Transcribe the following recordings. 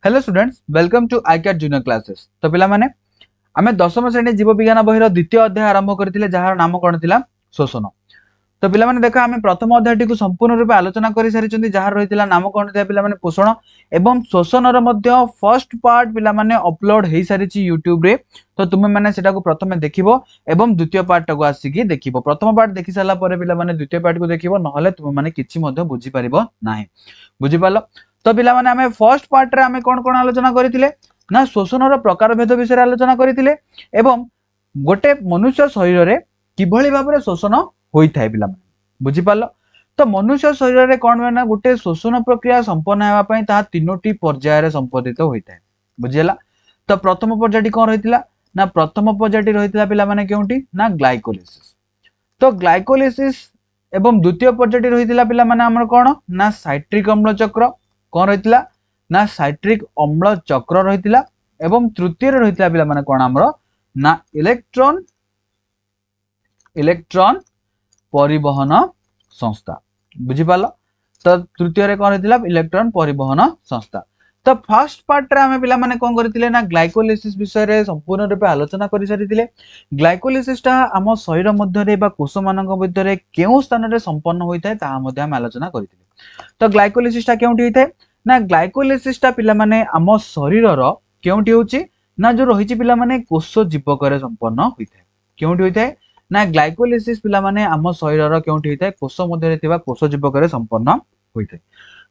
Hello students, welcome to iCAT junior classes. तो पिला माने आमे दशम श्रेणी जीव विज्ञान बहिर द्वितीय अध्याय आरंभ करथिले जहार नाम कोन थिला शोषण। तो पिला माने देखो आमे प्रथम अध्यायटी को संपूर्ण रूप आलोचना करि सारिचंदी जहार रहितिला नाम कोन थिला पिला माने पोषण एवं शोषण रो मध्य फर्स्ट पार्ट पिला माने अपलोड हेई सारिची YouTube रे। तो तुमे माने सेटा को प्रथमे देखिबो एवं द्वितीय पार्ट को आसीकी देखिबो। प्रथम पार्ट देखि साला परे पिला माने द्वितीय पार्ट को देखिबो, नहले तुमे माने किछि मध्य बुझी परिबो नाही। बुझी पालो? तो पिला माने आमे फर्स्ट पार्ट रे आमे कोन कोन आलोचना करिथिले ना शोषण रो प्रकार भेद विषय आलोचना करिथिले एवं गोटे मनुष्य शरीर रे किभଳି भाबरे शोषण होई थाए पिला माने। बुझी पालो? तो मनुष्य शरीर रे कोन ना गोटे शोषण प्रक्रिया संपन्न हेबा पई ता तीनोटी पर्याय रे संपादित होई थाए। बुझिला? तो प्रथम पर्यायटी कोन रहितिला ना प्रथम पर्यायटी रहितिला पिला माने केउंटी ना ग्लाइकोलिसिस। तो ग्लाइकोलिसिस एवं द्वितीय पर्यायटी रहितिला पिला माने हमर कोन ना साइट्रिक अम्ल चक्र कोन रहितिला ना साइट्रिक अम्ल चक्र रहितिला एवं तृतीय रहितिला पिला माने कोन हमर ना इलेक्ट्रॉन परिवहन संस्था। बुझी पालो? तो तृतीय रे कोन रहितिला इलेक्ट्रॉन परिवहन संस्था। तो फर्स्ट पार्ट रे हमें पिला माने कोन करथिले ना ग्लाइकोलिसिस विषय रे संपूर्ण रूप आलोचना करि सारिथिले। ग्लाइकोलिसिस ता हम शरीर मध्य रे बा कोष मानक मध्य रे केउ स्थान रे संपन्न होई थाए ता मध्य हम आलोचना करिथिले। तो ग्लाइकोलिसिस ता केउंटी होई थाए ना ग्लाइकोलिसिस ता पिला माने हम शरीर रो केउंटी होची ना जो रहिची पिला माने कोष जीवक रे संपन्न होई थाए। केउंटी होई थाए ना ग्लाइकोलिसिस पिला माने हम शरीर रो केउंटी होई थाए कोष मध्य रे थिबा कोष जीवक रे संपन्न होई थाए।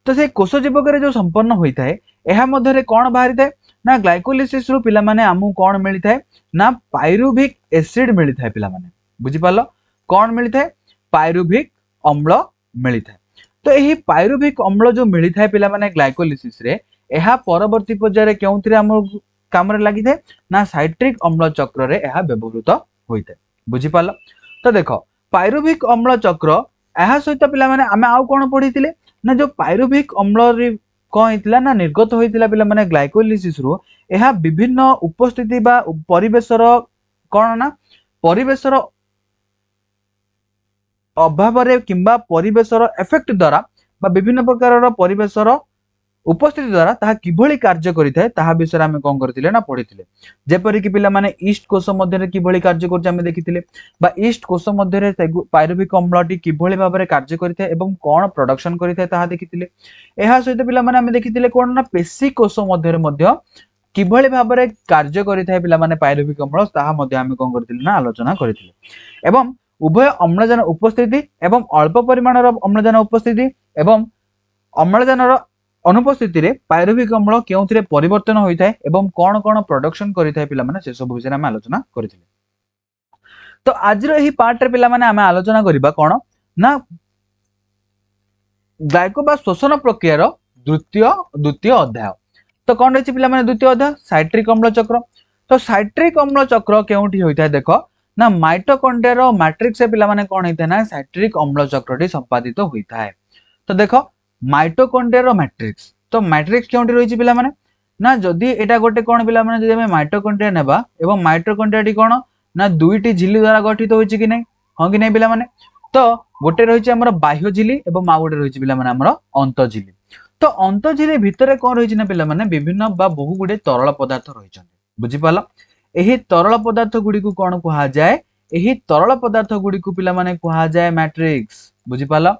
तो से कोष जीवक रे जो संपन्न होई थाए एहा मध्य रे कोन बाहरी थाए ना ग्लाइकोलिसिस रु पिला माने हमु कोन मिली थाए ना पाइरुविक एसिड मिली थाए पिला माने। बुझी पालो? कोन मिली थाए पाइरुविक अम्ल मिली थाए। तो एही पाइरुविक अम्ल जो मिली थाए पिला माने ग्लाइकोलिसिस रे एहा परवर्ती पर्याय रे केउंथरे हम काम रे लागि थाए ना साइट्रिक अम्ल चक्र रे एहा व्यवहृत होई थाए। बुझी पालो? तो देखो पाइरुविक अम्ल चक्र एहा सहित पिला माने आमे आउ कोन पढिथिले ना जो पाइरुविक अम्ल रे कोन हितला ना निर्गत होइतिला पिला माने ग्लाइकोलिसिस रु एहा विभिन्न उपस्थिति बा परिवेशर कोन ना परिवेशर अभाव रे किंबा परिवेशर इफेक्ट द्वारा बा विभिन्न प्रकार परिवेशर उपस्थिति द्वारा ताहा किभଳି कार्य करिथाय ताहा विषय रे हम कोन करथिले ना पढिथिले। जेपरि कि पिला माने ईस्ट कोष मध्य रे किभଳି कार्य करछ हम देखिथिले बा ईस्ट कोष मध्य रे पाइरुविक अम्लटी किभଳି भाबरे कार्य करिथाय एवं कोन प्रोडक्शन करिथाय ताहा देखिथिले। एहा सहित पिला माने हम देखिथिले कोन ना पेशी कोष मध्य रे मध्य किभଳି भाबरे कार्य करिथाय पिला माने पाइरुविक अम्ल ताहा मध्य हम कोन करथिले ना आलोचना करिथिले। एवं उभय अम्लजान उपस्थिति एवं अल्प परिमाणर अम्लजान उपस्थिति एवं अम्लजानर अनुपस्थिति रे पाइरुविक अम्ल केउथिरे परिवर्तन होई थाए एवं कोन कोन प्रोडक्शन करि थाए पिला माने से सब विषय हम आलोचना करिथिले। तो आज रो एही पार्ट रे पिला माने हम आलोचना करिबा कोन ना ग्लाइको बा शोषण प्रक्रिया रो द्वितीय अध्याय। तो कोन रहिछि पिला माने द्वितीय अध्याय साइट्रिक अम्ल चक्र। तो साइट्रिक अम्ल चक्र केउठी होई थाए देखो ना माइटोकॉन्ड्रिया रो मैट्रिक्स से पिला माने कोन होई थाए ना साइट्रिक अम्ल चक्रटी संपादित होई थाए। तो देखो माइटोकॉन्ड्रिया रो मैट्रिक्स। तो मैट्रिक्स केउठी रहिछि पिला माने ना जदी एटा गोटे कोन पिला माने जदी हम माइटोकॉन्ड्रिया नेबा एवं माइटोकॉन्ड्रिया टी कोन ना दुईटी झिल्ली द्वारा गठित होइछि कि नै हां कि नै पिला माने। तो गोटे रहिछि हमर बाह्य झिल्ली एवं आ गोटे रहिछि पिला माने हमर अंत झिल्ली। तो अंत झिल्ली भितरे कोन रहिछि ना पिला माने विभिन्न बा बहु गुडे तरल पदार्थ रहिछन। बुझि पालो? एही तरल पदार्थ गुडी को कोन कुहा जाय एही तरल पदार्थ गुडी को पिला माने कुहा जाय मैट्रिक्स। बुझि पालो?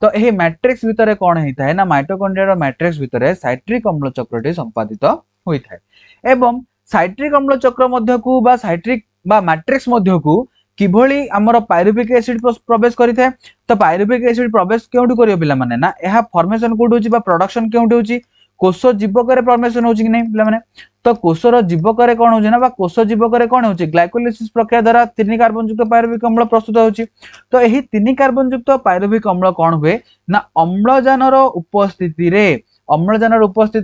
तो एही मैट्रिक्स भितरे कोन हेइ थाए ना माइटोकॉन्ड्रिया रो मैट्रिक्स भितरे साइट्रिक अम्ल चक्रटी संपादित होई थाए एवं साइट्रिक अम्ल चक्र मध्य को बा साइट्रिक बा मैट्रिक्स मध्य को किभଳି हमर पाइरुविक एसिड प्रवेश करि थाए। तो पाइरुविक एसिड प्रवेश केउठी करियो पिला माने ना एहा फॉर्मेशन कोड होची बा प्रोडक्शन केउठी होची कोष जीवक रे फॉर्मेशन होची कि नै पिला माने। तो कोषर जीवक रे कोन होची ना बा कोष जीवक रे कोन होची ग्लाइकोलिसिस प्रक्रिया द्वारा 3 कार्बन युक्त पाइरुविक अम्ल प्रस्तुत होची। तो एही 3 कार्बन युक्त पाइरुविक अम्ल कोन हुए ना अम्लजानर उपस्थिति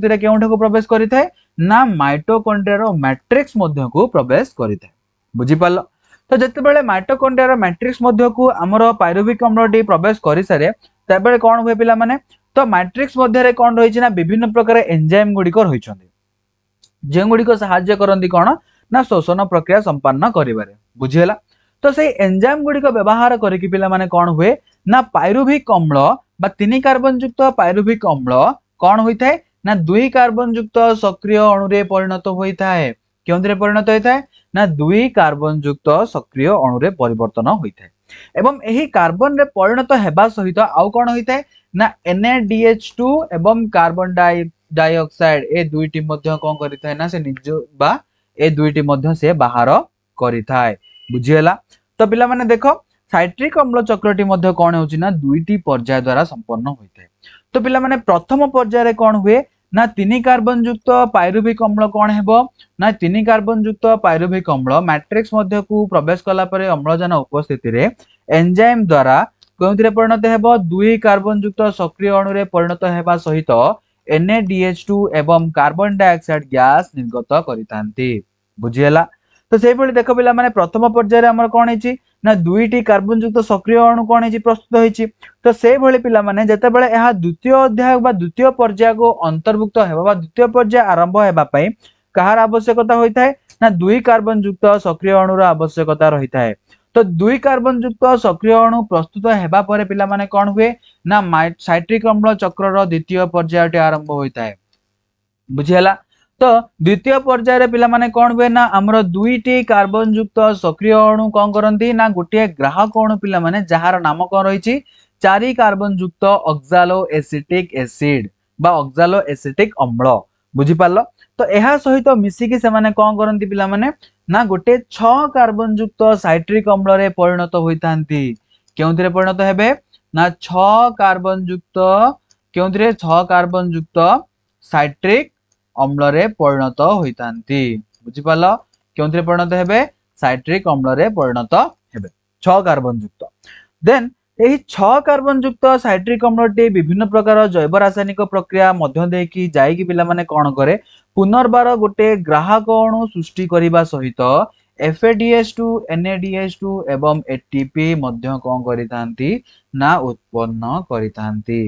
रे केउठी को प्रवेश करि थाए ना माइटोकॉन्ड्रिया रो मैट्रिक्स मध्य को प्रवेश करि थाए। बुझि पालो? तो जते बेले माइटोकॉन्ड्रिया रो मैट्रिक्स मध्य को हमर पाइरुविक अम्लटी प्रवेश करि सारे तबेले कोन हुए पिला माने। तो मैट्रिक्स मध्य रे कोन रहिछि ना विभिन्न प्रकार एंजाइम गुडी को रहिछन्ते जे गुडी को सहाय्य करंती कोन ना शोषण प्रक्रिया संपन्न करिबारे। बुझियला? तो से एंजाइम गुडी को व्यवहार करि कि पिला माने कोन हुए ना पाइरुविक अम्ल बा 3 कार्बन युक्त पाइरुविक अम्ल कोन होई थाए ना 2 कार्बन युक्त सक्रिय अणु रे परिणत होता है केउंथिरे परिणत होता है ना 2 कार्बन युक्त सक्रिय अणु रे परिवर्तन होता है एवं एही कार्बन रे परिणत हेबा सहित आउ कोन होता है ना NaDH2 एवं कार्बन डाइऑक्साइड ए दुईटी मध्य कोन करिथाय ना से निज बा ए दुईटी मध्य से बाहर करिथाय बुझियला। तो पिला माने देखो साइट्रिक अम्ल चक्रटी मध्य कोन होची ना दुईटी पर्याय द्वारा संपन्न होइथाय। तो पिला माने प्रथम पर्याय रे कोन हुए ना 3 कार्बन युक्त पायरुविक अम्ल कोन हेबो ना 3 कार्बन युक्त पायरुविक अम्ल मैट्रिक्स मध्य को प्रवेश कला परे अम्लजान उपस्थिति रे एंजाइम द्वारा कोंथिरे परिणत हेबो 2 कार्बन युक्त सक्रिय अणु रे परिणत हेबा सहित NaDH2 एवं कार्बन डाइऑक्साइड गैस निर्गत करितांती बुझियला। तो सेहि भली देखो पिला माने प्रथम पर्याय रे हमर कोन हेची ना 2टी कार्बन युक्त सक्रिय अणु कोन हेची प्रस्तुत होईची। तो सेहि भली पिला माने जते बेले एहा द्वितीय अध्याय बा द्वितीय पर्याय को अंतर्भुक्त हेबा बा द्वितीय पर्याय आरंभ हेबा पई कहार आवश्यकता होइथाय ना 2 कार्बन युक्त सक्रिय अणुर आवश्यकता रहिथाय। तो 2 कार्बन युक्त सक्रिय अणु प्रस्तुत हेबा परे पिला माने कोन हुए ना साइट्रिक अम्ल चक्रर द्वितीय पर्यायटी आरंभ होइथाय बुझियला। तो द्वितीय पर्याय रे पिला माने कोन हुए ना हमरो 2टी कार्बन युक्त सक्रिय अणु कोन करंती ना गोटे ग्राहक अणु पिला माने जहार नाम कोन रहिची 4 कार्बन युक्त ऑक्सालो एसिटिक एसिड बा ऑक्सालो एसिटिक अम्ल बुझि पालो। तो एहा सहित मिसी की से माने कोन करंती पिला माने ना गोटे 6 कार्बन युक्त साइट्रिक अम्ल रे परिणत होइतांती केउंथिरे परिणत हेबे ना 6 कार्बन युक्त केउंथिरे 6 कार्बन युक्त साइट्रिक अम्ल रे परिणत होइतांती बुझि पालो केउंथिरे परिणत हेबे साइट्रिक अम्ल रे परिणत हेबे 6 कार्बन युक्त। देन एही 6 कार्बन युक्त साइट्रिक अम्लटी विभिन्न प्रकार जैव रासायनिक प्रक्रिया मध्य देकी जाईकी पिला माने कोन करे पुनर्बार गोटे ग्राहक अणु सृष्टि करिबा सहित FADH2 NADH2 एवं ATP मध्य कोन करितांती ना उत्पन्न करितांती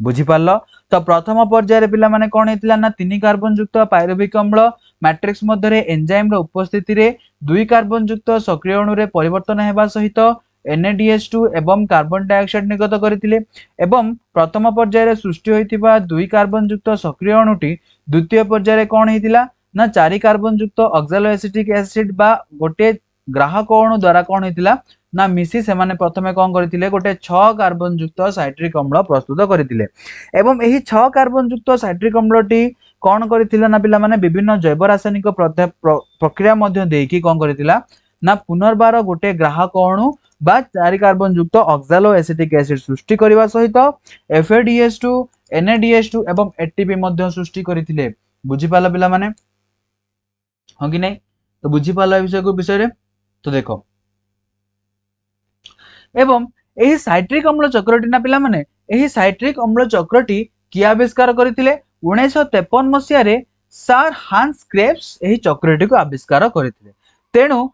बुझि पालो। तो प्रथम पर्याय रे पिला माने कोन हेतिला ना 3 कार्बन युक्त पायरुविक अम्ल मैट्रिक्स मध्य रे एंजाइम रो उपस्थिति रे 2 कार्बन युक्त सक्रिय अणु रे परिवर्तन हेबा सहित NaDH2 एवं कार्बन डाइऑक्साइड निर्गत करथिले एवं प्रथम पर्याय रे सृष्टि होइतिबा 2 कार्बन युक्त सक्रिय अणुटी द्वितीय पर्याय रे कोन हेतिला ना 4 कार्बन युक्त ऑक्सालो एसिटिक एसिड बा गोटे ग्राहक अणु द्वारा कोन हेतिला ना मिसी से माने प्रथमे कोन करथिले गोटे 6 कार्बन युक्त साइट्रिक अम्ल प्रस्तुत करथिले एवं एही 6 कार्बन युक्त साइट्रिक अम्लटी कोन करथिला ना पिला माने विभिन्न जैव रासायनिक प्रक्रिया मध्य देकी कोन करथिला ना पुनर्बार गोटे ग्राहक अणु बा 4 कार्बन युक्त ऑक्सालो एसिटिक एसिड सृष्टि करबा सहित FADH2 NaDH2 एवं ATP मध्य सृष्टि करथिले बुझि पाला पिला माने हो कि नहीं। तो बुझी पाला विषय रे तो देखो एवं एही साइट्रिक अम्ल चक्रटी ना पिला माने एही साइट्रिक अम्ल चक्रटी कि आविष्कार करथिले 1953 मसिया रे सर हांस क्रेब्स एही चक्रटी को आविष्कार करथिले। तेनु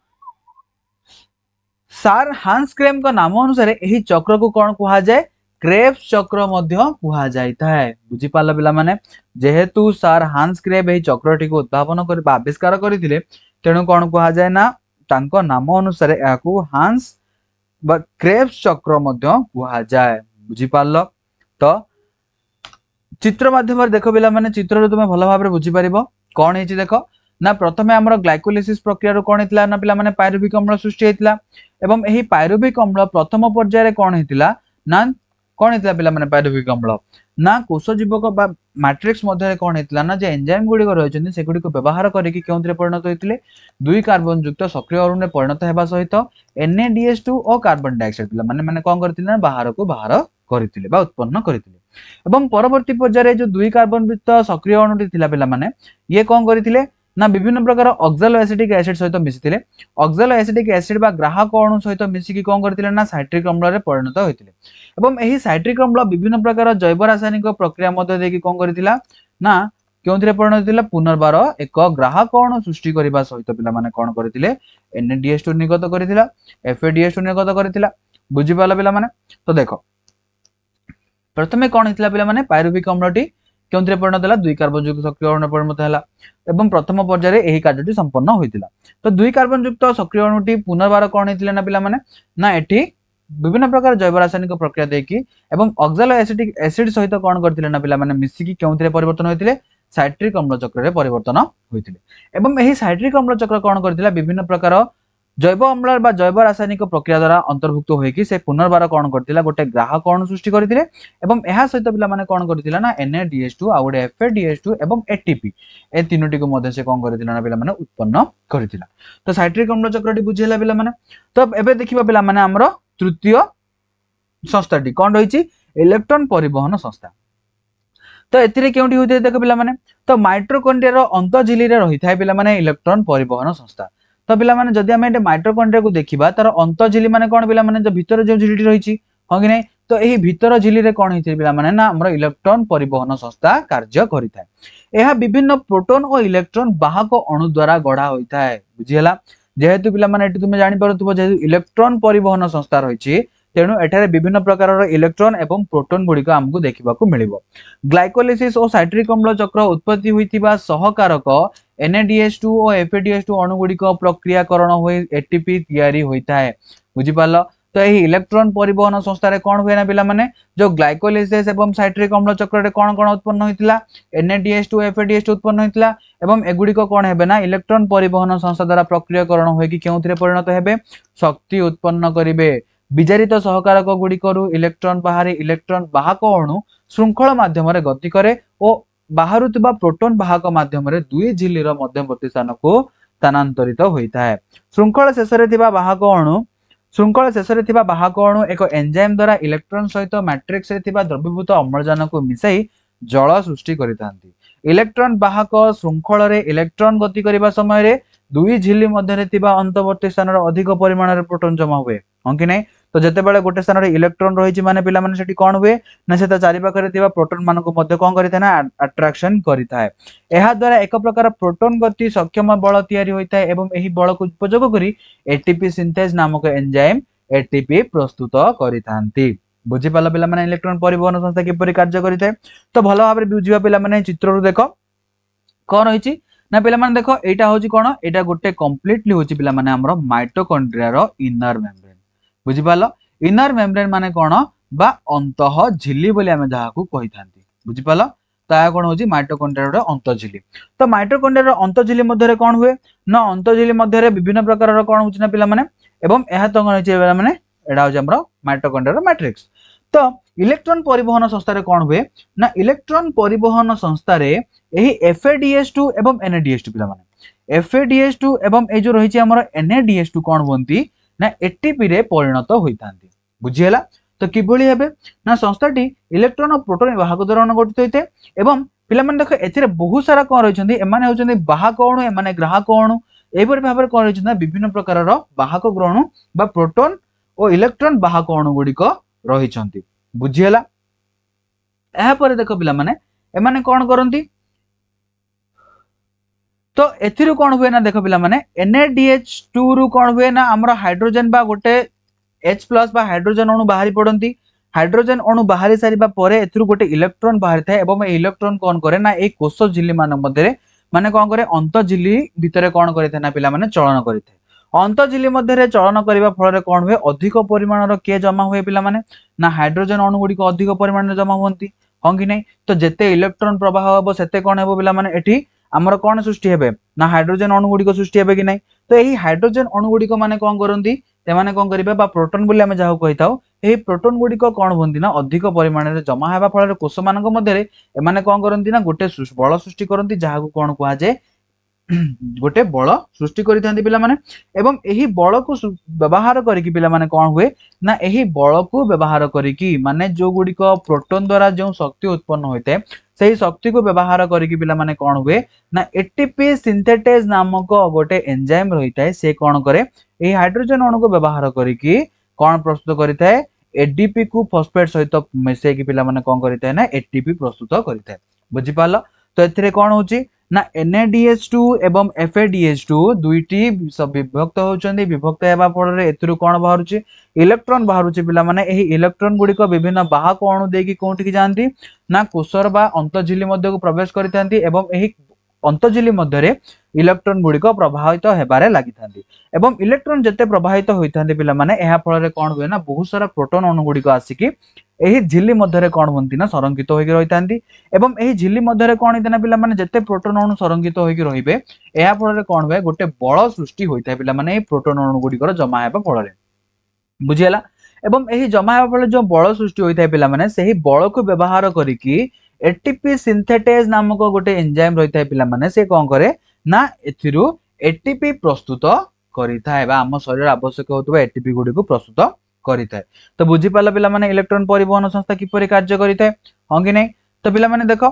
सर हांस क्रेब्स को नाम अनुसार एही चक्र को कोन कुहा जाय क्रेब्स चक्र मध्य कुहा जायता है बुझी पाला पिला माने जेहेतु सर हांस क्रेब एही चक्रटी को उद्भावन कर आविष्कार करथिले तेनु कोन कुहा जाय ना तांको नाम अनुसार याकू हांस बा क्रेब्स चक्र मध्य कुहा जाय बुझी पालो। तो चित्र माध्यम रे देखो पिला माने चित्र रे तुमे भलो भाबरे बुझी परिबो कोन हेची देखो ना प्रथमे हमर ग्लाइकोलिसिस प्रक्रिया रो कोन हेतला ना पिला माने पायरुविक अम्ल सृष्टि हेतला एवं एही पायरुविक अम्ल प्रथम पर्याय रे कोन हेतला ना कोन हेतला पिला माने पायरुविक अम्ल ना कोष जीवक बा मैट्रिक्स मध्य रे कोन हेतला ना जे एंजाइम गुडी को रहचोनी से गुडी को व्यवहार करिकि केउंतरे परिणत होइतिले 2 कार्बन युक्त सक्रिय अणु रे परिणत हेबा सहित NaDH2 और कार्बन डाइऑक्साइड पिला माने कोन करथिले ना बाहर को बाहर करथिले बा उत्पन्न करथिले एवं परवर्ती पर्याय रे जो 2 कार्बन युक्त सक्रिय अणुटी थिला पिला माने ये कोन करथिले ना विभिन्न प्रकार ऑक्सालो एसिटिक एसिड सहित मिसिथिले ऑक्सालो एसिटिक एसिड बा ग्राहक अणु सहित मिसिकी कोन करथिले ना साइट्रिक अम्ल रे परिणत होइतिले एवं एही साइट्रिक अम्ल विभिन्न प्रकार जैव रासायनिक प्रक्रिया मध्य देकी कोन करथिला ना केउंथरे परिणत होइतिला पुनर्बार एक ग्राहक अणु सृष्टि करबा सहित पिला माने कोन करथिले NaDH2 निर्गत करथिला FADH2 निर्गत करथिला बुझि पाला पिला माने। तो देखो प्रथमे कोन हितला पिला माने पायरुविक अम्लटी केउंथरे परिणत होला 2 कार्बन युक्त सक्रिय अणु परिणत होला एवं प्रथम पर्याय रे एही कार्यटी संपन्न होइतिला। तो 2 कार्बन युक्त सक्रिय अणुटी पुनर्बार कोन हितले ना पिला माने ना एठी विभिन्न प्रकार जैव रासायनिक प्रक्रिया देकी एवं ऑक्सालो एसिटिक एसिड सहित कोन करथिले ना पिला माने मिसिकी केउंथरे परिवर्तन होइतिले साइट्रिक अम्ल चक्र रे परिवर्तन होइतिले एवं एही साइट्रिक अम्ल चक्र कोन करथिला विभिन्न प्रकार जैव अम्ल बा जैव रासायनिक प्रक्रिया द्वारा अंतर्भुक्त होइकी से पुनर्बार कोन करथिला गोटे ग्राहक अणु सृष्टि करथिले एवं एहा सहित पिला माने कोन करथिला ना NADH2 आ गोटे FADH2 एवं ATP ए तीनोटी को मध्ये से कोन करथिला ना पिला माने उत्पन्न करथिला। तो साइट्रिक अम्ल चक्रटी बुझिला पिला माने। तो एबे देखिबा पिला माने हमरो तृतीय संस्थाटी कोन रहिछि इलेक्ट्रॉन परिवहन संस्था। तो एथिरे केउंटी होते देख पिला माने तो माइटोकॉन्ड्रिया रो अंतःझिल्ली रे रही थाए पिला माने इलेक्ट्रॉन परिवहन संस्था। तो पिला माने जदि हम एटे माइटोकॉन्ड्रिया को देखिबा तार अंतःझिल्ली माने कोन पिला माने जो भीतर जो झिल्ली रहिछि हो कि नै तो एही भीतर झिल्ली रे कोन हिथि पिला माने ना हमरो इलेक्ट्रॉन परिवहन संस्था कार्य करिथाय। एहा विभिन्न प्रोटॉन और इलेक्ट्रॉन वाहक अणु द्वारा गढ़ा होइथाय बुझियला। जेहेतु पिला माने एटी तुमे जानि परथुबो जेहेतु इलेक्ट्रॉन परिवहन संस्था रहिछि तेणु एठारे विभिन्न प्रकार इलेक्ट्रॉन एवं प्रोटॉन गुड़िक आमको देखा मिलिबो। ग्लाइकोलिसिस और साइट्रिक अम्ल चक्र उत्पत्ति होइतिबा सहकारक NADH2 और FADH2 अणु गुड़िक प्रक्रियाकरण होई ATP तैयारी होइताय बुझि पालो। तो यही इलेक्ट्रॉन परिवहन संस्था रे कोन हुए ना पिला माने जो ग्लाइकोलिसिस एवं साइट्रिक अम्ल चक्र रे कोन कोन उत्पन्न होइतिला NADH2 FADH2 उत्पन्न होइतिला एवं एगुड़िक कोन हेबे ना इलेक्ट्रॉन परिवहन संस्था द्वारा प्रक्रियाकरण होई कि केउथिरे परिणत हेबे शक्ति उत्पन्न करिवे। विजारित सहकारक गुड़िकरू इलेक्ट्रॉन बाहरी इलेक्ट्रॉन वाहक अणु श्रृंखल माध्यम गति करे और बाहरुतिबा प्रोटॉन वाहक माध्यम दुई झिल्लीर मध्यवर्ती स्थान को स्थानांतरित होता है। श्रृंखल शेषरे थिबा वाहक अणु एक एंजाइम द्वारा इलेक्ट्रॉन सहित मैट्रिक्स रे थिबा द्रवीभूत अम्लजान को मिसाई जल सृष्टि करितांती। इलेक्ट्रॉन वाहक श्रृंखल रे इलेक्ट्रॉन गति करिबा समय रे दुई झिल्ली मध्य थिबा अंतवर्ती स्थान अधिक परिमाण रे प्रोटॉन जमा हुए हम कि नै। तो जते बेले गोटे स्थान रे इलेक्ट्रॉन रहिछि माने पिला माने सेठी कोन हुए ना सेता चारि पाखरे थिबा प्रोटॉन मान को मध्य कोन करिथाय ना अट्रैक्शन करिथाय। एहा द्वारा एक प्रकार प्रोटॉन गति सक्षम बल तयारी होइथाय एवं एही बल को उपयोग करी ATP सिंथेज नामक एंजाइम ATP प्रस्तुत करिथांती। बुझि पाला पिला माने इलेक्ट्रॉन परिवहन संस्था किपरि कार्य करिथाय। तो भलो भाबरे बुझिबा पिला माने चित्र रु देखो कोन होइछि ना पिला माने देखो एटा होछि कोन एटा गोटे कंप्लीटली होछि पिला माने हमरो माइटोकॉन्ड्रिया रो इनर मेम्ब्रेन बुझि पालो। इनर मेम्ब्रेन माने कोन बा अंतः झिल्ली बोली हमें जहा को कहि थांती बुझि पालो। ता कोन होछि माइटोकॉन्ड्रिया रो अंतः झिल्ली। तो माइटोकॉन्ड्रिया रो अंतः झिल्ली मध्य रे कोन हुए ना अंतः झिल्ली मध्य रे विभिन्न प्रकार रो कोन होछि ना पिला माने एवं एहा तो कोन होछि पिला माने एडा होछि हमरो माइटोकॉन्ड्रिया रो मैट्रिक्स। तो इलेक्ट्रॉन परिवहन संस्था रे कोन हुए ना इलेक्ट्रॉन परिवहन संस्था रे एही FADH2 एवं NADH2 पिला माने FADH2 एवं ए जो रहिछि हमरो NADH2 कोन होंती ना ATP रे परिणत होइतांती बुझियला। तो किबोली हेबे ना संस्थाटी इलेक्ट्रॉन और प्रोटॉन वाहक द्वारा गठित होइते एवं पिला माने देखो एथिरे बहुत सारा कोन रहिछन्ती एमाने होछन्ती वाहक अणु एमाने ग्राहक अणु एबोर भाबरे कोन रहिछन्ती विभिन्न प्रकार रो वाहक अणु बा प्रोटॉन और इलेक्ट्रॉन वाहक अणु गुडीक रहिछन्ती बुझियला। एहा परे देखो पिला माने एमाने कोन करन्ती तो एथिरु कोन हुए ना देखो पिला माने NADH2 रु कोन हुए ना हमरो हाइड्रोजन बा गोटे H+ बा हाइड्रोजन अणु बाहरी पडंती। हाइड्रोजन अणु बाहरी सारिबा परे एथिरु गोटे इलेक्ट्रॉन बाहरी थाए एवं ए इलेक्ट्रॉन कोन करे ना ए कोष झिल्ली मान मध्ये माने कोन करे अंत झिल्ली भितरे कोन करिथे ना पिला माने चलन करिथे। अंत झिल्ली मध्ये रे चलन करिबा फल रे कोन हुए अधिक परिमाण रो के जमा हुए पिला माने ना हाइड्रोजन अणु गुडी को अधिक परिमाण रे जमा होंती हम कि नै। तो जेते इलेक्ट्रॉन प्रवाह होबो सेते कोन हेबो पिला माने एठी हमर कोन सृष्टि हेबे ना हाइड्रोजन अणु गुडी को सृष्टि हेबे कि नै। तो एही हाइड्रोजन अणु गुडी को माने कोन करंती ते माने कोन करिबे बा प्रोटॉन बोली हमें जाहो कहिताओ एही प्रोटॉन गुडी को कोन होंती ना अधिक परिमाण रे जमा हेबा फल रे कोष मानक मध्ये रे ए माने कोन करंती ना गोटे बल सृष्टि करंती जाहा को कोन कुआ जे गोटे बल सृष्टि करिथांती पिला माने एवं एही बल को व्यवहार करिकि पिला माने कोन हुए ना एही बल को व्यवहार करिकि माने जो गुडी को प्रोटॉन द्वारा जो शक्ति उत्पन्न होइते सेही शक्ति को व्यवहार करिकि पिला माने कोन हुए ना ATP सिंथेटेज नामक गोटे एंजाइम रहिताय से कोन करे एही हाइड्रोजन अणु को व्यवहार करिकि कोन प्रस्तुत करिताय ADP को फॉस्फेट सहित मिसै कि पिला माने कोन करिताय ना ATP प्रस्तुत करिताय बुझि पालो। तो एथिरे कोन होची ना NADH2 एवं FADH2 दुईटी सब विभक्त होचंदी विभक्त हेबा फल रे एथिरु कोन बाहरुची इलेक्ट्रॉन बाहरुची पिला माने एही इलेक्ट्रॉन गुडी को विभिन्न वाहक अणु देकी कोंठी की जानती ना कोषर बा अंतःझिल्ली मध्य को प्रवेश करितांती एवं एही अंतझिल्ली मध्य इलेक्ट्रॉन गुड़िक प्रभावित हेबारे लगी एवं इलेक्ट्रॉन जिते प्रभावित होता पिला माने एहा फल कौन हुए ना बहुत सारा प्रोटॉन अणु गुड़िक आसिकी एही झिल्ली मध्य कौन होती ना संरक्षित होकर रही एवं एही झिल्ली मध्य कौन होता ना पिला माने जिते प्रोटॉन अणु संरक्षित होकर रहिबे एहा फल कौन हुए गोटे बल सृष्टि होता है पिला माने प्रोटॉन अणु गुड़िकर जमा हेबा फल बुझीला एवं एही जमा हेबा फल जो बल सृष्टि होता है पिला माने सेही बल को व्यवहार करिकी एटीपी सिंथेटेज नामक गोटे एंजाइम रही है पिला माने से कौन करे ना एथिरु एटीपी प्रस्तुत करिथाय बा आम शरीर आवश्यक होतबा एटीपी गुडी को प्रस्तुत करिथाय। तो बुझी पाला पिला माने इलेक्ट्रॉन परिवहन संस्था किपरि कार्य करिथाय हां कि नै। तो पिला माने देखो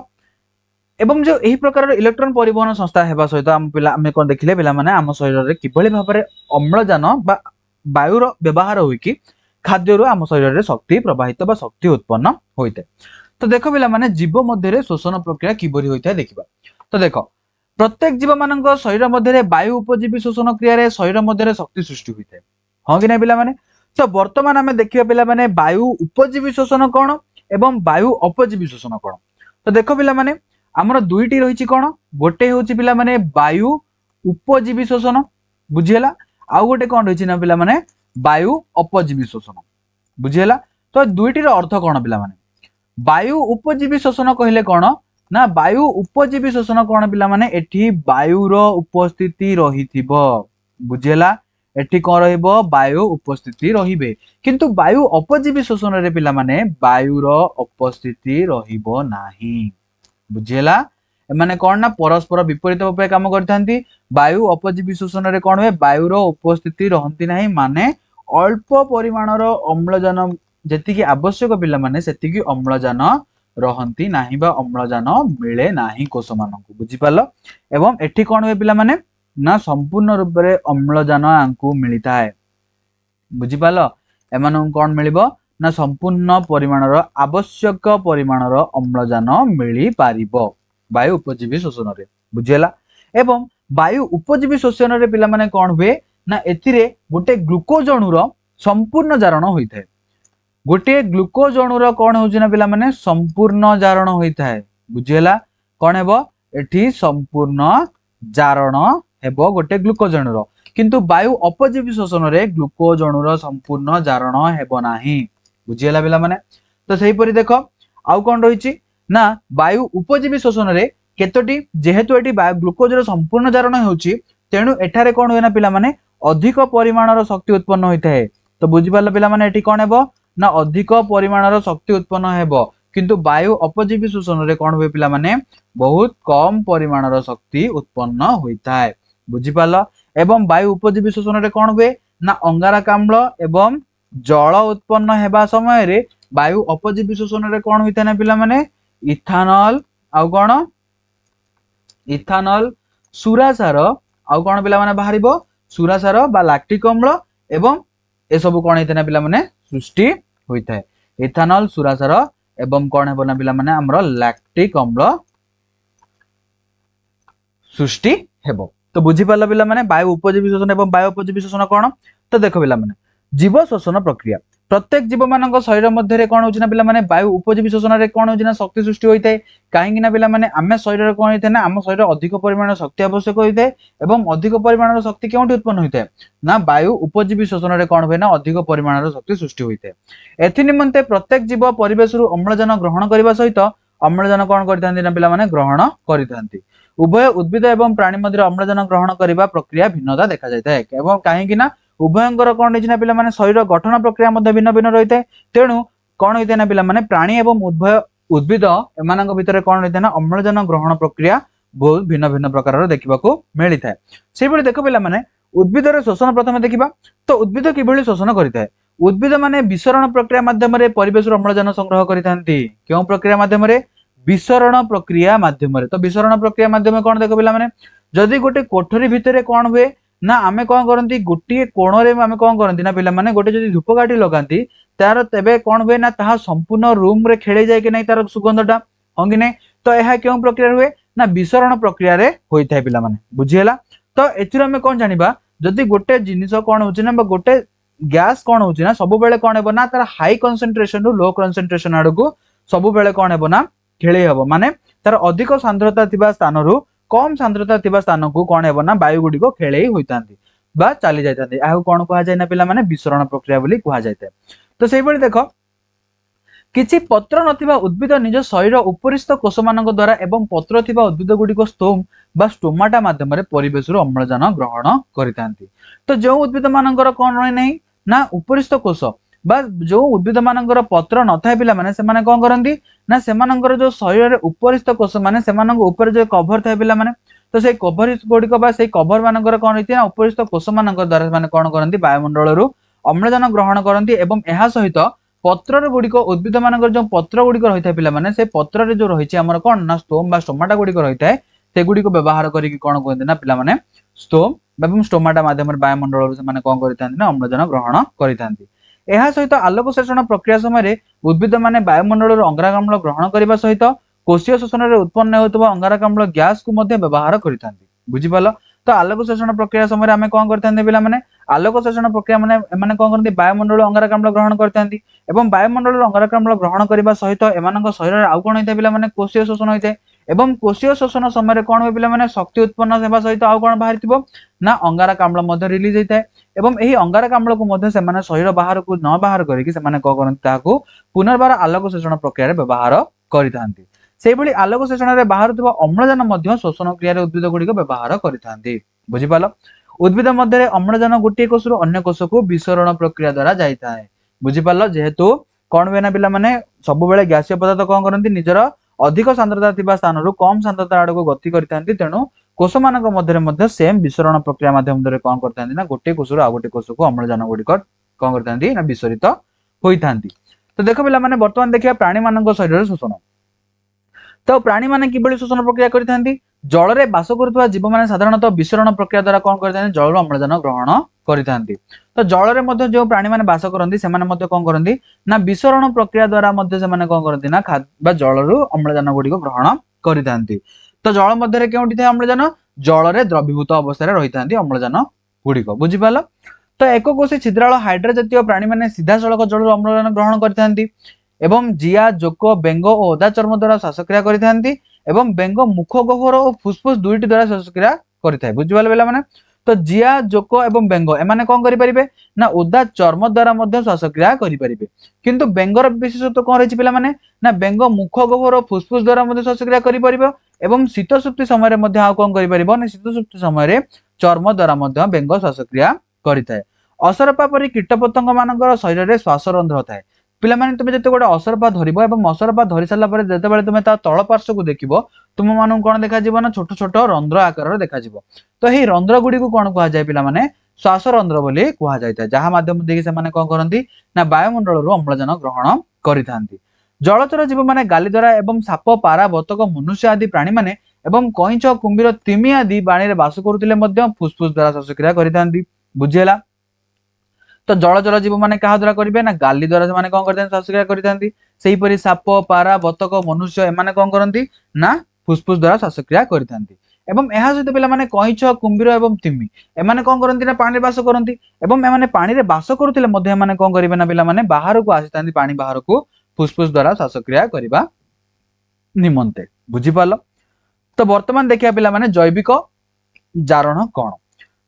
एवं जो एही प्रकार इलेक्ट्रॉन परिवहन संस्था हेबा सहित आम पिला आमे कोन देखिले पिला माने आम शरीर रे किभଳି भाबरे अम्लजान बा वायु रो व्यवहार होई कि खाद्य रो आम शरीर रे शक्ति प्रवाहित बा शक्ति उत्पन्न होइते। तो देखो पिला माने जीव मध्य शोषण प्रक्रिया किबरी होइता देखिबा। तो देखो प्रत्येक जीव मानक शरीर मध्य वायु उपजीवी शोषण क्रिया रे शरीर मध्य शक्ति सृष्टि होइता हां कि नै पिला माने। तो वर्तमान आमे देखिबा पिला माने वायु उपजीवी शोषण कोन एवं वायु अपजीवी शोषण कोन। तो देखो पिला माने हमर दुईटी रहिछि कोन गोटे होछि पिला माने वायु उपजीवी शोषण बुझियला आउ गोटे कोन रहिछि ना पिला माने वायु अपजीवी शोषण बुझियला। तो दुईटी रो अर्थ कोन पिला माने वायु उपजीवी शोषण कहले कोन ना वायु उपजीवी शोषण कोन पिला माने एठी वायु रो उपस्थिति रहिथिबो बुझियला एठी कोन रहइबो वायु उपस्थिति रहिबे किंतु वायु अपजीवी शोषण रे पिला माने वायु रो उपस्थिति रहिबो नाही बुझियला। एमाने कोन ना परस्पर विपरीत उपाय काम करथांती वायु अपजीवी शोषण रे कोन होय वायु रो उपस्थिति रहंती नाही माने अल्प परिमाणर अम्लजान जेतिकी आवश्यक पिला माने सेतिकी अम्लजान रहंती नाही बा अम्लजान मिले नाही कोष मानकु बुझी पालो। एवं एठी कोन होय पिला माने ना संपूर्ण रूप रे अम्लजान आंकु मिलिता है बुझी पालो एमानन कोन मिलिबो ना संपूर्ण परिमाणर आवश्यक परिमाणर अम्लजान मिली पारिबो वायु उपजीवी शोषण रे बुझियला। एवं वायु उपजीवी शोषण रे पिला माने कोन हुए ना एथिरे गोटे ग्लूकोज अणुर संपूर्ण जारण होइथाय गोटे ग्लूकोज अणुर कोन होउछि ना पिला माने संपूर्ण जारण होइथाय बुझियला। कोन हेबो एठी संपूर्ण जारण हेबो गोटे ग्लूकोज अणुर किंतु वायु अपजीवी शोषण रे ग्लूकोज अणुर संपूर्ण जारण हेबो नाही बुझियला पिला माने। तो सेही परि देखो आउ कोन रहिछि ना वायु उपजीवी शोषण रे केतोटी जेहेतु एठी ग्लूकोज रो संपूर्ण जारण होउछि तेनु एठारे कोन होय ना पिला माने अधिक परिमाणर शक्ति उत्पन्न होइथाय। तो बुझि पाला पिला माने एठी कोन हेबो ना अधिक परिमाणर शक्ति उत्पन्न हेबो किंतु वायु अपजीवी शोषण रे कोन होय पिला माने बहुत कम परिमाणर शक्ति उत्पन्न होइथाय बुझि पाला। एवं वायु उपजीवी शोषण रे कोन होय ना अंगारक अम्ल एवं जल उत्पन्न हेबा समय रे वायु अपजीवी शोषण रे कोन होइथाय ना पिला माने इथानॉल आउ कोन इथानॉल सुरासार आउ कोन पिला माने बाहरिबो सुरासार बा लैक्टिक अम्ल एवं ए सब कोन हेतै ना पिला माने सृष्टि होइथाय इथानॉल सुरासार एवं कोन हेबो ना पिला माने हमरो लैक्टिक अम्ल सृष्टि हेबो। तो बुझी पाला पिला माने वायु उपजीवी शोषण एवं वायु अपजीवी शोषण कोन। तो देखो पिला माने जीव शोषण प्रक्रिया प्रत्येक जीव मानक शरीर मध्य कोन होछि ना पिला माने वायु उपजीवी शोषण रे कोन होछि ना शक्ति सृष्टि होइथाय काहेकि ना पिला माने आमे शरीर कोन होइथाय ना आम शरीर अधिक परिमाण शक्ति आवश्यक होइथाय एवं अधिक परिमाणर शक्ति केउंठी उत्पन्न होइथाय ना वायु उपजीवी शोषण रे कोन होय ना अधिक परिमाणर शक्ति सृष्टि होइथाय। एथि निमंते प्रत्येक जीव परिवेश रु अम्लजान ग्रहण करिबा सहित अम्लजान कोन करथांती ना पिला माने ग्रहण करिथांती। उभय उद्भिद एवं प्राणी मध्य अम्लजान ग्रहण करिबा प्रक्रिया भिन्नता देखा जायथाय एवं काहेकि ना उभयंकर कोन होइछि ना पिला माने शरीर गठन प्रक्रिया मध्ये भिन्न भिन्न रहिथाय तेणु कोन होइथाय ना पिला माने प्राणी एवं उभय उद्भिद एमानक भितर कोन होइथाय ना अम्लजान ग्रहण प्रक्रिया बहुत भिन्न भिन्न प्रकार देखिबाकू मिलिथाय। सेहि भली देखो पिला माने उद्भिदर शोषण प्रथम देखिबा। तो उद्भिद किभली शोषण करिथाय उद्भिद माने विसरण प्रक्रिया माध्यम रे परिवेश रो अम्लजान संग्रह करिथांती केउ प्रक्रिया माध्यम रे विसरण प्रक्रिया माध्यम रे। तो विसरण प्रक्रिया माध्यम कोन देखो पिला माने जदि गोटे कोठरी भितरे कोन हुए ना आमे कोन करंती गोटे कोण रे आमे कोन करंती ना पिला माने गोटे जदि धूपकाठी लगांती तार तेबे कोन हुए ना ताहा संपूर्ण रूम रे खेले जाय कि नै तार सुगंधटा हां कि नै। तो एहा केउ प्रक्रिया हुए ना विसरण प्रक्रिया रे होइथाय पिला माने बुझियला। तो एथिर आमे कोन जानिबा जदि गोटे जिनिस कोन होछि ना गोटे गैस कोन होछि ना सब बेले कोन हेबो ना तार हाई कंसंट्रेशन रु लो कंसंट्रेशन आडकू सब बेले कोन हेबो ना खेले हबो माने तार अधिक सांद्रता थिबा स्थान रु कम सांद्रता थिबा स्थान को कौन हेबो ना वायु गुडी को खेले होता बा चली जाता या कौन कह जाए ना पिला माने विसरण प्रक्रिया बोली कह जाए। तो से भली देख किछि पत्र नथिबा उद्भिद निज शरीर उपरिस्थ कोष मान द्वारा एवं पत्र थिबा उद्भिद गुडी को स्तोम बा स्टोमाटा माध्यम रे परिवेश अम्लजान ग्रहण करितांती। तो जो उद्भिद मानकर कौन रही नहीं ना उपरिस्थ कोष बा जो उद्भिद मानकर पत्र न थाए पिला माने सेमाने कोन करंती ना सेमानकर जो शरीर रे उपरिस्थ कोष माने सेमानक ऊपर जो कवर थाए पिला माने तो से कवर गुडी को बा से कवर मानकर कोन होती ना उपरिस्थ कोष मानकर द्वारा माने कोन करंती वायुमंडल रु अम्लजान ग्रहण करंती एवं एहा सहित पत्र गुड़िक उद्भिद मान जो पत्र गुड़िक रही है पे से पत्र जो रही है कौन ना स्टोम बा स्टोमाटा गुड़िक रही है से गुड़िक व्यवहार करके कौन कहते ना पे स्टोम एवं स्टोमाटा माध्यम वायुमंडल से कौन करना अम्लजान ग्रहण करता। सहित आलोक शोषण प्रक्रिया समय उद्भिद माने वायुमंडल अंगारकाम्ल ग्रहण करने सहित कोशीय शोषण में उत्पन्न होता अंगारकाम्ल गैस को व्यवहार करता बुझीपाल। तो आलोक शोषण प्रक्रिया समय आम कौन करते पे आलोक शोषण प्रक्रिया माने कौन करते वायुमंडल अंगारकाम्ल ग्रहण करते एवं वायुमंडल अंगारकाम्ल ग्रहण करने सहित एम शरीर आउ कौन होता है पे कोशीय शोषण होता है एवं कोशीय शोषण समय कौन हो पे शक्ति उत्पन्न होगा सहित आउ कौन बाहर थी ना अंगारकाम्ल रिलीज होता है एवं यही अंगारकाम्ल को शरीर बाहर को न बाहर करके कौन करते पुनर्बार आलोक शोषण प्रक्रिया व्यवहार करते। से आलोक शोषण बाहर अम्लजान शोषण क्रिया उद्भिद गुड़िक व्यवहार करते बुझीपाल। उद्भिद मध्य अम्लजान गोटे कोष रु अन्य कोष को विसरण प्रक्रिया द्वारा जाए बुझीपाल। जेहेतु कौन हुए ना पिला माने सब बेले गैसीय पदार्थ कौन करती निजर अधिक सांद्रता थिबा स्थान रु कम सांद्रता आड़ को गति करते तेणु कोष मान मध्य सेम विसरण प्रक्रिया माध्यम कौन करते ना गोटे कोष रु आ गोटे कोष को अम्लजान गुड़िक कौन करते ना विसरित होता। तो देख पिला माने वर्तमान देखिए प्राणी मान शरीर शोषण। तो प्राणी माने किभली शोषण प्रक्रिया करथांती जल रे बास करुवा जीव माने साधारणतः विसरण प्रक्रिया द्वारा कौन करथांती जल अम्लजान ग्रहण करथांती। तो जल रे मध्य जो प्राणी माने बास करंती से माने मध्य कौन करंती ना विसरण प्रक्रिया द्वारा मध्य से माने कौन करंती ना खाद्य जल रु अम्लजान गुडी को ग्रहण करथांती। तो जल मध्य रे केउंटी थाए अम्लजान जल रे द्रवीभूत अवस्था रे रहिथांती अम्लजान गुडी को बुझिपाल। तो एक कोशी छिद्राळ हाइड्रा जातीय प्राणी माने सीधा सड़क जल अम्लजान ग्रहण करथांती एवं जिया जोक बेंग और ओदा चर्म द्वारा श्वासक्रिया करथांती एवं बेंग मुख गह्वर और फुसफुस दुईटी द्वारा श्वासक्रिया करथाय बुझिपाल बेला माने। तो जिया जोक एवं बेंग एमाने कौन करि परिबे ना ओदा चर्म द्वारा मध्य श्वासक्रिया करि परिबे किंतु बेंगर विशेषत्व कौन रही पिला माने ना बेंग मुख गह्वर और फुसफुस द्वारा मध्य श्वासक्रिया करि परिबो एवं शीत सुप्ति समय रे मध्य आ कौन करि परिबो ना शीत सुप्ति समय रे चर्म द्वारा मध्य बेंग श्वासक्रिया करिथाय। असरपा परि कीटपतंग मानकर शरीर रे श्वासरंध्र थाए पिला माने तुमे जते गोटे असरपा धरिबो एवं असरपा धरि साला परे जते बेले तुमे ता तळ पार्श्व को देखिबो तुम मानु कोन देखा जीवो ना छोट छोट रंध्र आकार रे देखा जीवो। तो हे रंध्र गुडी को कोन कहा जाय पिला माने श्वासरंध्र बोली कहा जायता जहा माध्यम देखि से माने कोन करंती ना वायुमंडल रु अम्लजान ग्रहण करिथांती। जलचर जीव माने गाली द्वारा एवं साप पारा बतक मनुष्य आदि प्राणी माने एवं कइंच कुंभीर तिमी आदि बाणी रे बास करुतिले मध्य फुसफुस द्वारा श्वासक्रिया करिथांती बुझियला। तो जलचर जीव माने कहा द्वारा करिवे ना गाली द्वारा माने कोन करथांती श्वासक्रिया करिथांती सेही परि साप पारा बतक मनुष्य एमाने कोन करंती ना फुसफुस द्वारा श्वासक्रिया करिथांती एवं एहा सहित पिला माने कइंच कुंभीर एवं तिमी एमाने कोन करंती ना पानी रे बास करंती एवं एमाने पानी रे बास करुतिले मध्ये एमाने कोन करिवे ना पिला माने बाहर को आसितांती पानी बाहर को फुसफुस द्वारा श्वासक्रिया करिबा निमंते बुझिपाल। तो वर्तमान देखिया पिला माने जैविक जारण कोन।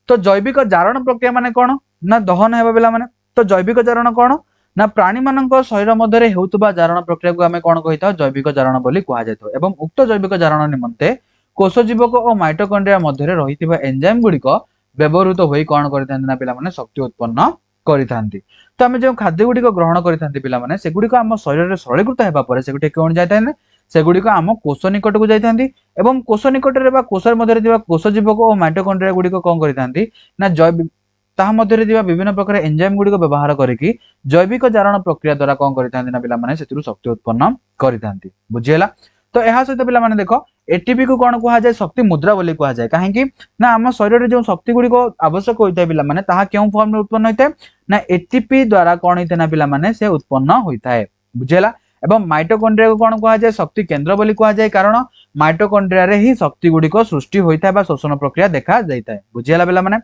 तो जैविक जारण प्रक्रिया माने कोन ना दहन हेबा पिला माने। तो जैविक जारण कोन ना प्राणी मानक शरीर मध्य रे हेउतबा जारण प्रक्रिया को आमे कोन कहिता जैविक जारण बोली कहा जायतो एवं उक्त जैविक जारण निमंते कोष जीवक और माइटोकॉन्ड्रिया मध्य रे रहितबा एंजाइम गुडी को व्यवहृत होई कोन करितांती ना पिला माने शक्ति उत्पन्न करितांती। तो आमे जो खाद्य गुडी को ग्रहण करितांती पिला माने से गुडी को हम शरीर रे सळीकृत हेबा परे से गुडी कोन जायताय ना से गुडी को हम कोष निकट को जायतांती एवं कोष निकट रे बा कोष मध्य रे दिबा कोष जीवक और माइटोकॉन्ड्रिया गुडी को कोन करितांती ना जैविक ताहा मध्य दिवा विभिन्न प्रकार एंजाइम गुडी को व्यवहार करके जैविक जारण प्रक्रिया द्वारा कौन करथांती ना पिला माने सेतिरु शक्ति उत्पन्न करथांती बुझियला। तो एहा सहित पिला माने देखो एटीपी को कौन कहा जाय शक्ति मुद्रा बोली कहा जाय काहेकि ना हम शरीर रे जो शक्ति गुडी को आवश्यक होइता पिला माने ताहा केउ फॉर्म में उत्पन्न होइता ना एटीपी द्वारा कौन होइता ना पिला माने से उत्पन्न होइता है बुझियला। एवं माइटोकॉन्ड्रिया को कौन कहा जाय शक्ति केंद्र बोली कहा जाय कारण माइटोकॉन्ड्रिया रे ही शक्ति गुडी को सृष्टि होइता बा शोषण प्रक्रिया देखा जाइता है बुझियला पिला माने।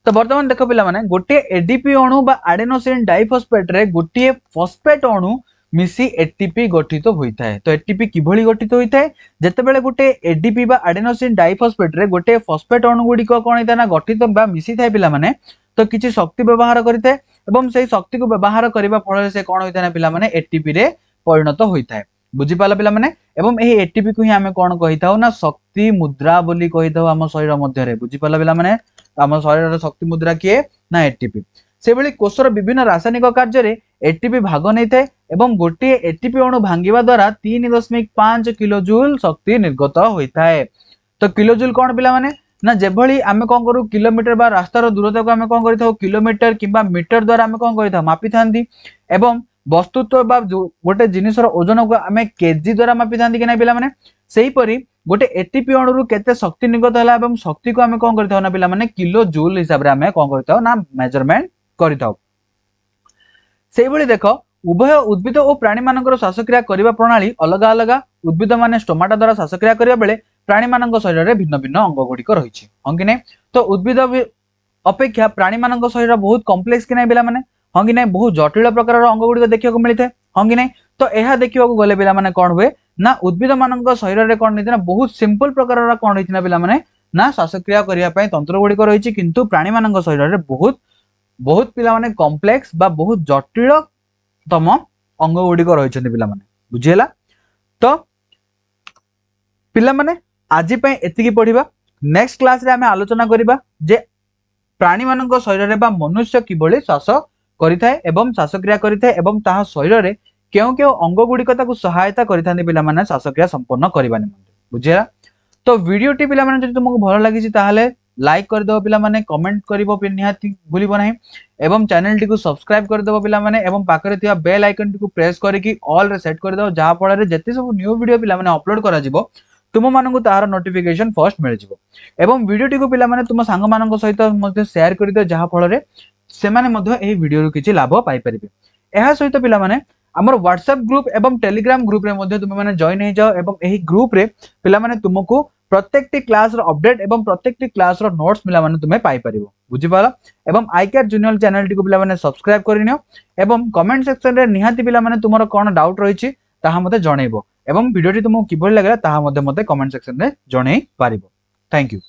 तो वर्तमान देख पिला माने गोटे एडीपी अणु बा एडेनोसिन डाइफॉस्फेट रे गोटे फॉस्फेट अणु मिसी एटीपी गठित होता है। तो एटीपी किभली गठित होता है जेतेबेले गोटे एडीपी बा एडेनोसिन डाइफॉस्फेट रे गोटे फॉस्फेट अणु गुडी को कोन होता ना गठित बा मिसी थाए पिला माने तो किछि शक्ति व्यवहार करते एवं सेही शक्ति को व्यवहार करबा फल से कोन होता ना पिला माने एटीपी रे परिणत होता है। बुझी पाला पिला माने एवं एही एटीपी को ही हमें कोन कहिताउ ना शक्ति मुद्रा बोली कहिताउ हम शरीर मध्य रे। बुझी पाला पिला माने हम शरीर रो शक्ति मुद्रा किए ना एटीपी। से भली कोषर विभिन्न रासायनिक कार्य रे एटीपी भाग नहीं थाए एवं गोटे एटीपी अणु भांगिबा द्वारा 3.5 किलो जूल शक्ति निर्गत होता है। तो किलो जूल कौन पिला माने ना जेभली आमे कोन करू किलोमीटर बा रास्तार दूरता को आमे कोन करिथाउ किलोमीटर किबा मीटर द्वारा आमे कोन करिथाउ मापी थांती एवं वस्तुत्व बा गोटे जिनिसर ओजन को आमे केजी द्वारा मापी थांती कि नै पिला माने सेही परी गोटे एटीपी अणु रु केते शक्ति निर्गत होला एवं शक्ति को आमे कोन करिथाउ ना पिला माने किलो जूल हिसाब रे आमे कोन करिथाउ ना मेजरमेंट करिथाउ। सेही भली देखो उभय उद्भिद और प्राणी मानकर श्वासक्रिया करिबा प्रणाली अलग अलग। उद्भिद माने स्टोमाटा द्वारा श्वासक्रिया करिबा बेले प्राणी मानक शरीर रे भिन्न भिन्न अंग गुड़िक रही हाँ कि नहीं। तो उद्भिद अपेक्षा प्राणी मानक शरीर बहुत कॉम्प्लेक्स कि नहीं पिला माने हाँ कि नहीं बहुत जटिल प्रकार अंग गुड़िक देखा मिलता है हाँ कि नहीं। तो यह देखा गले पिला माने कौन हुए ना उद्भिद मानक शरीर रे कौन होती ना बहुत सिंपल प्रकार कौन होती ना पिला माने ना श्वासक्रिया करने तंत्र गुड़िक रही किंतु प्राणी मानक शरीर रे बहुत बहुत पिला माने कॉम्प्लेक्स बा बहुत जटिल तम अंग गुड़िक रही पिला माने बुझीला। तो पिला माने आज एतिकी पढ़िबा नेक्स्ट क्लास रे आमे आलोचना करिबा जे प्राणी मानक शरीर रे बा मनुष्य किबोली श्वास करिथाय एवं श्वासक्रिया करिथाय एवं ताहा शरीर रे केउ केउ अंग गुड़िक ताकू सहायता करिथांती पिला माने श्वासक्रिया संपूर्ण करबा निमंते बुझिया। तो वीडियो टी पिला माने जदि तुमको भलो लागि ताहाले लाइक कर दो पिला माने कमेंट करिवो निहाती भूलिबो नाही एवं चैनल टी को सब्सक्राइब कर दो पिला माने एवं पाखरे थिया बेल आइकन टी को प्रेस करके ऑल रे सेट कर दो जहा फल रे जति सब न्यू वीडियो पिला माने अपलोड करा जिवो तुम मानक तार नोटिफिकेशन फर्स्ट मिल जिवो एवं वीडियो टी को पिला माने तुम सांग मानक सहित मध्ये शेयर कर दो जहा फल रे से माने मध्ये एही वीडियो रो किछि लाभ पाई परिबे। एहा सहित पिला माने हमर व्हाट्सएप ग्रुप एवं टेलीग्राम ग्रुप रे मध्ये तुम माने जॉइन हो जाओ एवं एही ग्रुप रे पिला माने तुमको प्रत्येक क्लास रो अपडेट एवं प्रत्येक क्लास रो नोट्स पिला माने तुमे पाई परिबो बुझि पाला एवं आईकेआर जूनियर चैनल टी को पिला माने सब्सक्राइब करिनियो एवं कमेंट सेक्शन रे निहाती पिला माने तुमरो कोन डाउट रहिछि ताहा मते जणैबो एवं वीडियो टी तुमको किबोल लागला ताहा मते कमेंट सेक्शन रे जणै पारिबो। Thank you.